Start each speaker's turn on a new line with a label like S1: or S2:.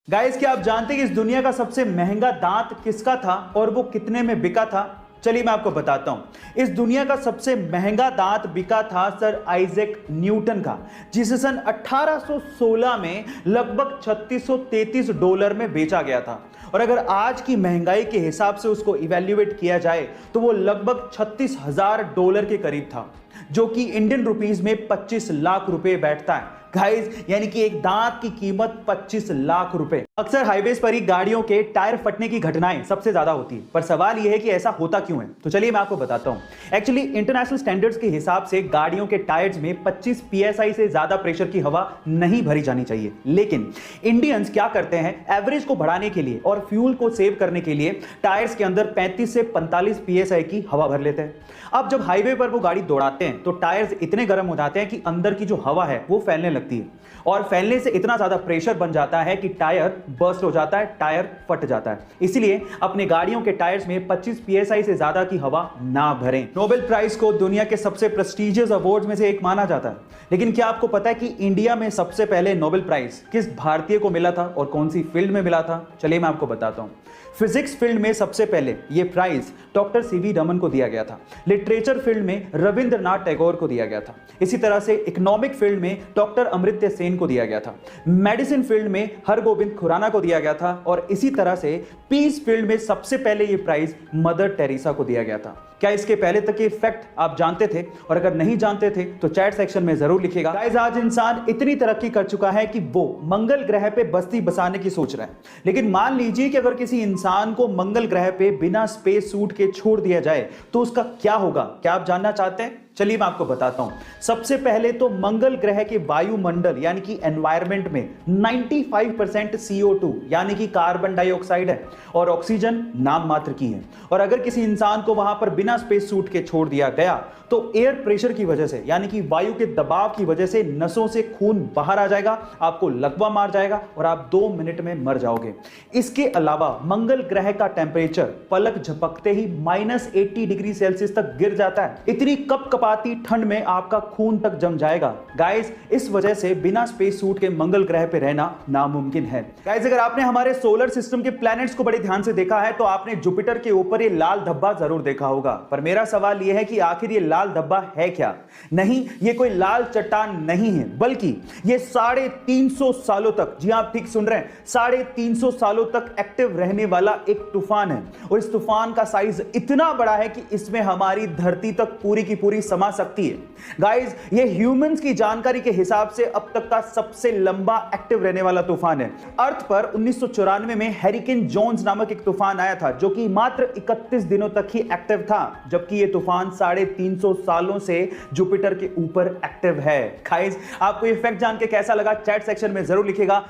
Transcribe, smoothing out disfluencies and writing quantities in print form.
S1: Guys, क्या आप जानते हैं कि इस दुनिया का सबसे महंगा दांत किसका था और वो कितने में बिका था? चलिए मैं आपको बताता हूं। इस दुनिया का सबसे महंगा दांत बिका था सर आइजैक न्यूटन का, जिसे सन 1816 में लगभग $3633 में बेचा गया था। और अगर आज की महंगाई के हिसाब से उसको इवैल्यूएट किया जाए तो वो लगभग $36,000 के करीब था, जो कि इंडियन रुपीस में 25 लाख रुपए बैठता है गाइस। यानी कि एक दांत की कीमत 25 लाख रुपए। अक्सर हाईवेज पर ही गाड़ियों के टायर फटने की घटनाएं सबसे ज्यादा होती है, पर सवाल यह है कि ऐसा होता क्यों है। तो चलिए मैं आपको बताता हूं। एक्चुअली इंटरनेशनल स्टैंडर्ड्स के हिसाब से गाड़ियों के टायर्स में 25 psi से ज्यादा प्रेशर की हवा नहीं भरी जानी चाहिए, लेकिन इंडियंस क्या करते हैं, एवरेज को बढ़ाने के लिए और फ्यूल को सेव करने के लिए टायर्स के अंदर 35 से 45 psi की हवा भर लेते हैं। अब जब हाईवे पर वो गाड़ी दौड़ाते हैं तो टायर्स इतने गर्म हो जाते हैं कि अंदर की जो हवा है वो फैलने लगती है, और फैलने से इतना ज्यादा प्रेशर बन जाता है कि टायर बर्स्ट हो जाता है, टायर फट जाता है। इसलिए अपने गाड़ियों के टायर्स में 25 psi से ज्यादा की हवा ना भरें। नोबेल प्राइज को दुनिया के सबसे प्रेस्टिजियस अवार्ड्स में से एक माना जाता है, लेकिन क्या आपको पता है कि इंडिया में सबसे पहले नोबेल प्राइज किस भारतीय को मिला था और कौन सी फील्ड में मिला था? चलिए मैं आपको बताता हूं। फिजिक्स फील्ड में सबसे पहले यह प्राइज डॉक्टर सीवी रमन को दिया गया था। लिटरेचर फील्ड में रविंद्रनाथ टैगोर को दिया गया था। इसी तरह से इकोनॉमिक फील्ड में डॉक्टर अमर्त्य सेन को दिया गया था। मेडिसिन फील्ड में हरगोविंद खुराना को दिया गया था, और इसी तरह से पीस फील्ड में सबसे पहले यह प्राइज मदर टेरेसा को दिया गया था। क्या इसके पहले तक ये फैक्ट आप जानते थे? और अगर नहीं जानते थे तो चैट सेक्शन में जरूर लिखिएगा। गाइस, आज इंसान इतनी तरक्की कर चुका है कि वो मंगल ग्रह पे बस्ती बसाने की सोच रहा है, लेकिन मान लीजिए कि अगर किसी इंसान को मंगल ग्रह पे बिना स्पेस सूट के छोड़ दिया जाए तो उसका क्या होगा? क्या आप जानना चाहते हैं? चलिए मैं आपको बताता हूं। सबसे पहले तो मंगल ग्रह के वायुमंडल यानी कि एनवायरनमेंट में 95% CO2 यानी कि कार्बन डाइऑक्साइड है, और ऑक्सीजन नाम मात्र की है। और अगर किसी इंसान को वहां पर बिना स्पेस सूट के छोड़ दिया गया तो एयर प्रेशर की वजह से यानी कि वायु के दबाव की वजह से नसों से खून बाहर आ जाएगा, आपको लकवा मार जाएगा और आप 2 मिनट में मर जाओगे। इसके अलावा मंगल ग्रह का टेम्परेचर पलक झपकते ही -80 डिग्री सेल्सियस तक गिर जाता है। इतनी कपकपाती ठंड में आपका खून तक जम जाएगा। गाइस, इस वजह से बिना स्पेस सूट के मंगल ग्रह पे रहना नामुमकिन है। गाइस, अगर आपने हमारे सोलर सिस्टम के प्लैनेट्स को बड़े ध्यान से देखा है तो आपने जुपिटर के ऊपर ये लाल धब्बा जरूर देखा होगा। पर मेरा सवाल यह है कि आखिर ये लाल धब्बा है क्या? नहीं, ये कोई लाल चट्टान नहीं है, बल्कि ये 350 सालों तक, जी आप ठीक सुन रहे हैं, 350 सालों तक एक्टिव रहने वाला एक तूफान है। और इस तूफान का साइज इतना बड़ा है कि इसमें हमारी धरती तक पूरी की पूरी समा सकती है। गाइस, ये ह्यूमंस की जानकारी के हिसाब से अब तक का सबसे लंबा एक्टिव रहने वाला तूफान है। अर्थ पर 1994 में हैरिकेन जोन्स नामक एक तूफान आया था, जो कि मात्र 31 दिनों तक ही एक्टिव था, जबकि यह तूफान 350 सालों से जुपिटर के ऊपर एक्टिव है। गाइस, आपको ये फैक्ट जान के कैसा लगा? चैट सेक्शन में जरूर लिखिएगा।